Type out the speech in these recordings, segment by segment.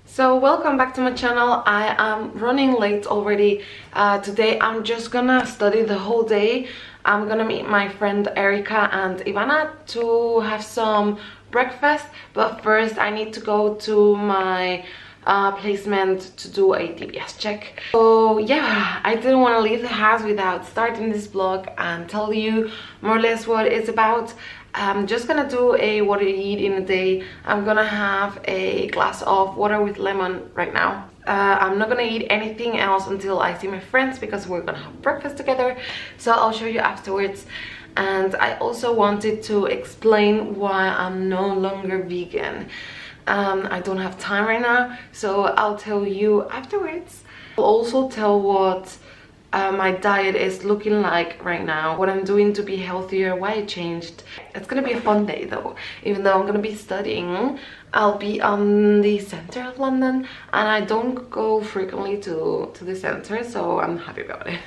So welcome back to my channel. I am running late already. Today I'm just gonna study the whole day. I'm gonna meet my friend Erica and Ivana to have some breakfast, but first I need to go to my placement to do a DBS check. So yeah, I didn't want to leave the house without starting this vlog and tell you more or less what it's about. I'm just gonna do a what I eat in a day. I'm gonna have a glass of water with lemon right now. I'm not gonna eat anything else until I see my friends because we're gonna have breakfast together, so I'll show you afterwards. And I also wanted to explain why I'm no longer vegan. I don't have time right now, so I'll tell you afterwards. I'll also tell what my diet is looking like right now, what I'm doing to be healthier, why I changed. It's gonna be a fun day though. Even though I'm gonna be studying, I'll be on the center of London and I don't go frequently to the center, so I'm happy about it.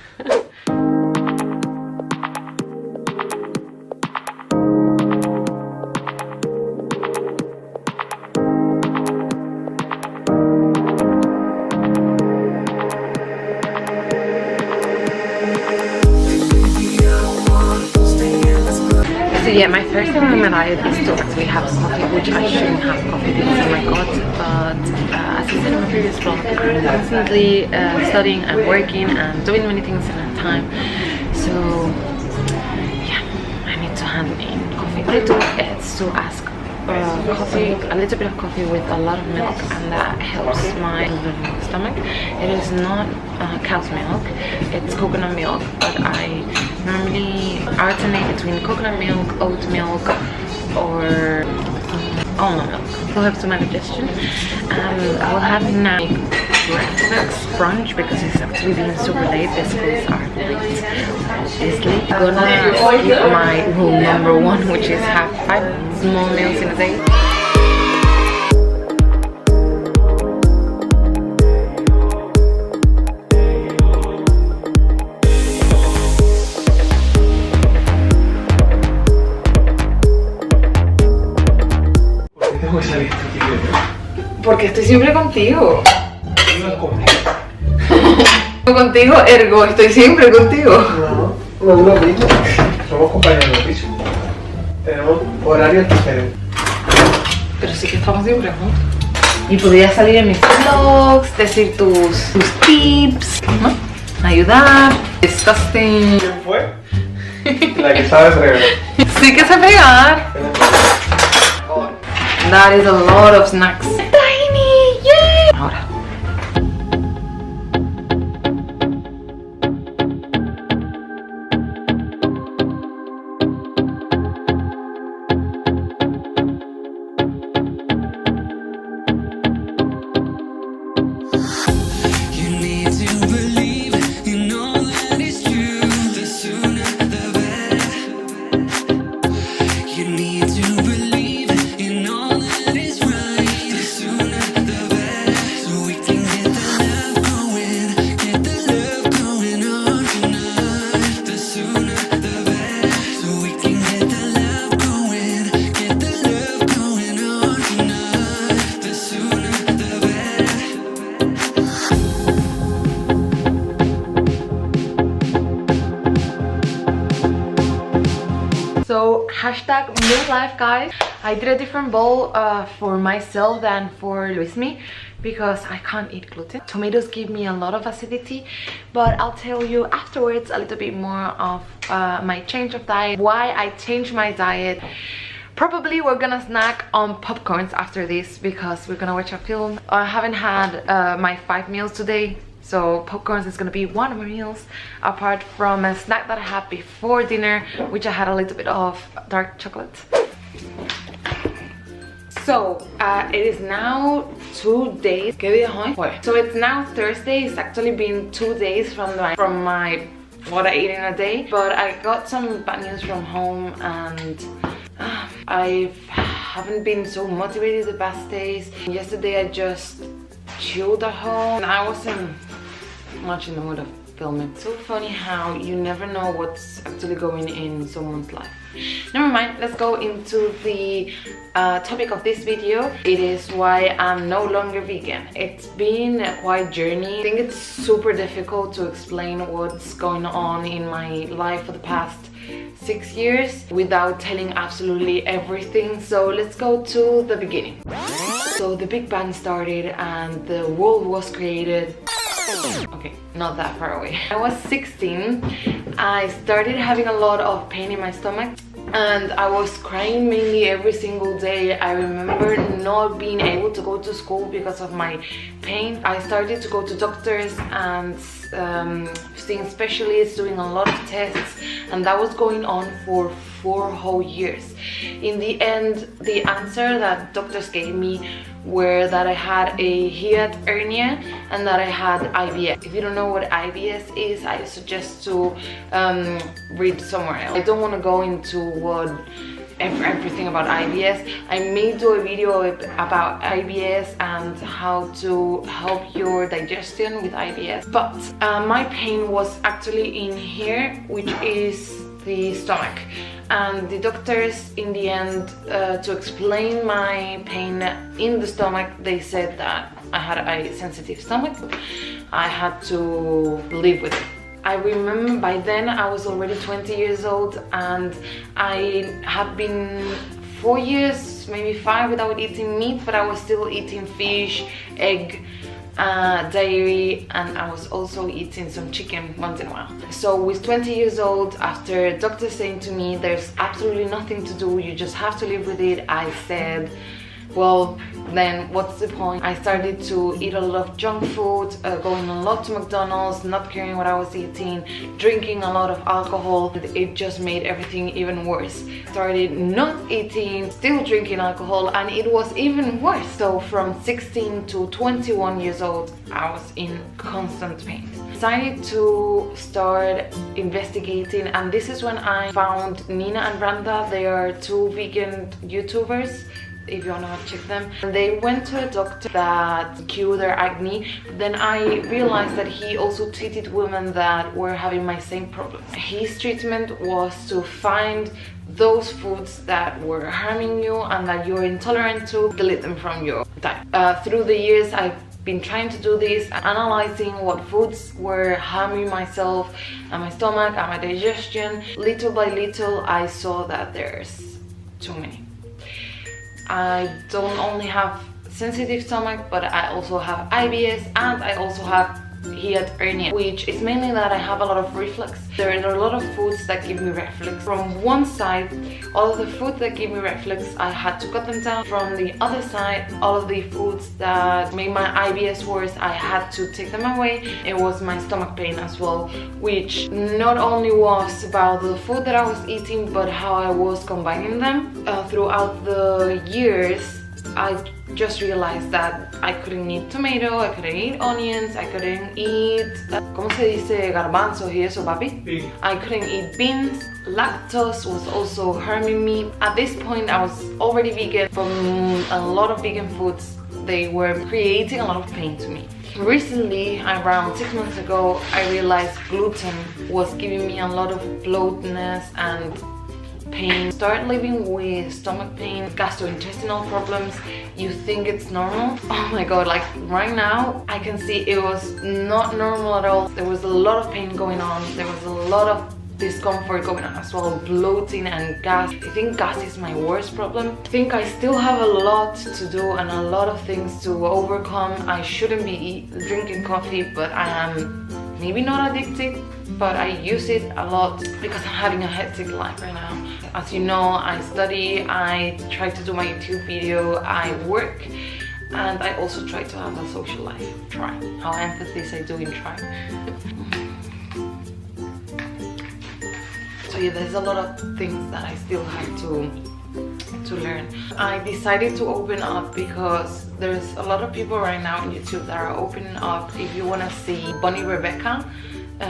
So yeah, my first thing on my diet is to actually have coffee, which I shouldn't have coffee because of my gut, but as I said in my previous vlog, I'm constantly studying and working and doing many things at a time, so yeah, I need to hand in coffee. What I do is to ask coffee, a little bit of coffee with a lot of milk, and that helps my stomach. It is not cow's milk, it's coconut milk, but I normally alternate between coconut milk, oat milk, or almond milk. It helps with my digestion. And I will have now breakfast brunch because it's actually being super late. The schools are late, obviously. I'm gonna skip my rule number one, which is have 5 small meals in a day. Porque estoy siempre contigo. Contigo, ergo, estoy siempre contigo. No, no es lo mismo. Somos compañeros de piso. Tenemos horarios diferentes. Pero sí que estamos siempre juntos. Y podrías salir en mis vlogs, decir tus tips, ¿no? Ayudar. Disgusting. ¿Quién fue? La que sabe fregar. Sí que sé fregar. That is a lot of snacks. Tiny, yay! Ahora. So hashtag meal life, guys. I did a different bowl for myself than for Luismi because I can't eat gluten. Tomatoes give me a lot of acidity, but I'll tell you afterwards a little bit more of my change of diet, why I changed my diet. Probably we're gonna snack on popcorns after this because we're gonna watch a film. I haven't had my 5 meals today, so popcorns is gonna be one of my meals, apart from a snack that I had before dinner, which I had a little bit of dark chocolate. So it is now 2 days. ¿Qué día hoy? So it's now Thursday. It's actually been 2 days from my what I ate in a day, but I got some bad news from home and I haven't been so motivated the past days. Yesterday I just chilled at home and I wasn't much in the mood of film it. So funny how you never know what's actually going in someone's life. Never mind, let's go into the topic of this video. It is why I'm no longer vegan. It's been a quite journey. I think it's super difficult to explain what's going on in my life for the past 6 years without telling absolutely everything. So let's go to the beginning. So the Big Bang started and the world was created. Okay, not that far away. I was 16. I started having a lot of pain in my stomach and I was crying mainly every single day. I remember not being able to go to school because of my pain. I started to go to doctors and seeing specialists, doing a lot of tests, and that was going on for 4 whole years. In the end, the answer that doctors gave me were that I had a hiatal hernia and that I had IBS. If you don't know what IBS is, I suggest to read somewhere else. I don't want to go into everything about IBS. I may do a video about IBS and how to help your digestion with IBS, but my pain was actually in here, which is the stomach, and the doctors in the end, to explain my pain in the stomach, they said that I had a sensitive stomach. I had to live with it. I remember by then I was already 20 years old and I had been 4 years, maybe 5 without eating meat, but I was still eating fish, egg, dairy, and I was also eating some chicken once in a while. So with 20 years old, after doctors saying to me there's absolutely nothing to do, you just have to live with it, I said, well, then what's the point? I started to eat a lot of junk food, going a lot to McDonald's, not caring what I was eating, drinking a lot of alcohol. It just made everything even worse. Started not eating, still drinking alcohol, and it was even worse. So from 16 to 21 years old, I was in constant pain. Decided to start investigating, and this is when I found Nina and Randa. They are 2 vegan YouTubers, if you wanna check them. They went to a doctor that cured their acne. Then I realized that he also treated women that were having my same problems. His treatment was to find those foods that were harming you and that you're intolerant to, delete them from your diet. Through the years, I've been trying to do this, analyzing what foods were harming myself and my stomach and my digestion. Little by little, I saw that there's too many. I don't only have sensitive stomach, but I also have IBS and I also have hiatal hernia, which is mainly that I have a lot of reflux. There are a lot of foods that give me reflux. From one side, all of the foods that give me reflux, I had to cut them down. From the other side, all of the foods that made my IBS worse, I had to take them away. It was my stomach pain as well, which not only was about the food that I was eating, but how I was combining them. Throughout the years, I just realized that I couldn't eat tomato, I couldn't eat onions, I couldn't eat, ¿cómo se dice? Garbanzos y eso, papi? Bean. I couldn't eat beans. Lactose was also harming me. At this point, I was already vegan. From a lot of vegan foods, they were creating a lot of pain to me. Recently, around 6 months ago, I realized gluten was giving me a lot of bloatness and pain. Start living with stomach pain, gastrointestinal problems. You think it's normal? Oh my god, like right now I can see it was not normal at all. There was a lot of pain going on, there was a lot of discomfort going on as well, bloating and gas. I think gas is my worst problem. I think I still have a lot to do and a lot of things to overcome. I shouldn't be drinking coffee, but I am maybe not addicted, but I use it a lot because I'm having a hectic life right now. As you know, I study, I try to do my YouTube video, I work, and I also try to have a social life. Try. How emphasis I do in try. So yeah, there's a lot of things that I still have to learn. I decided to open up because there's a lot of people right now on YouTube that are opening up. If you want to see Bunny Rebecca,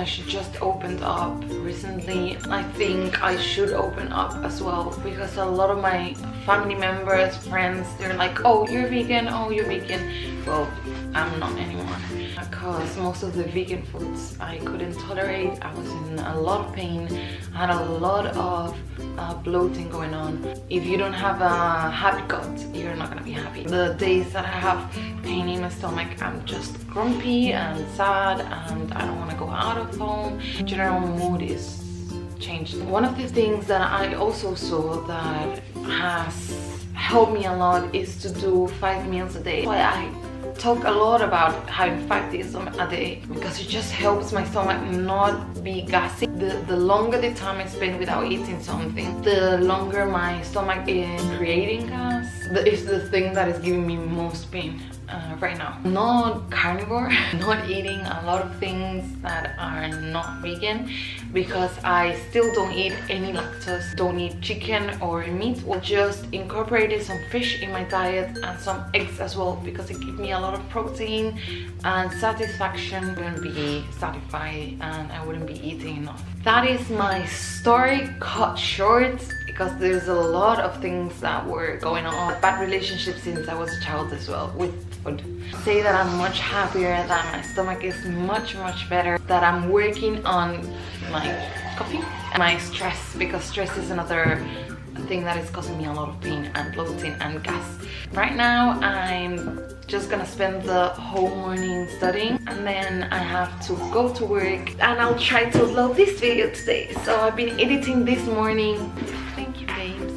She just opened up recently. I think I should open up as well, because a lot of my family members, friends, they're like, oh, you're vegan, oh, you're vegan. Well, I'm not anymore, because most of the vegan foods I couldn't tolerate. I was in a lot of pain. I had a lot of bloating going on. If you don't have a happy gut, you're not gonna be happy. The days that I have pain in my stomach, I'm just grumpy and sad, and I don't want to go out of home. General mood is changed. One of the things that I also saw that has helped me a lot is to do 5 meals a day. Why I talk a lot about having 5 days a day, because it just helps my stomach not be gassy. The longer the time I spend without eating something, the longer my stomach is creating gas. It's the thing that is giving me most pain right now. Not carnivore, not eating a lot of things that are not vegan, because I still don't eat any lactose, don't eat chicken or meat. I just incorporated some fish in my diet and some eggs as well, because it gives me a lot of protein and satisfaction. I wouldn't be satisfied and I wouldn't be eating enough. That is my story cut short, because there's a lot of things that were going on. Bad relationships since I was a child as well with food. Say that I'm much happier, that my stomach is much better, that I'm working on my coffee and my stress, because stress is another thing that is causing me a lot of pain and bloating and gas. Right now I'm just gonna spend the whole morning studying, and then I have to go to work, and I'll try to upload this video today. So I've been editing this morning. Thank you, babes.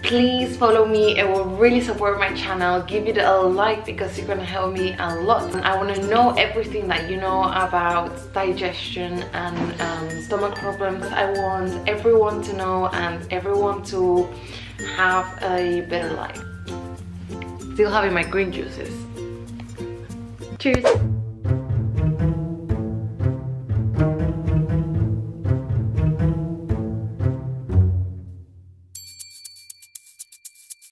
Please follow me, it will really support my channel. Give it a like, because you're gonna help me a lot. And I want to know everything that you know about digestion and stomach problems. I want everyone to know and everyone to have a better life. Still having my green juices. Cheers.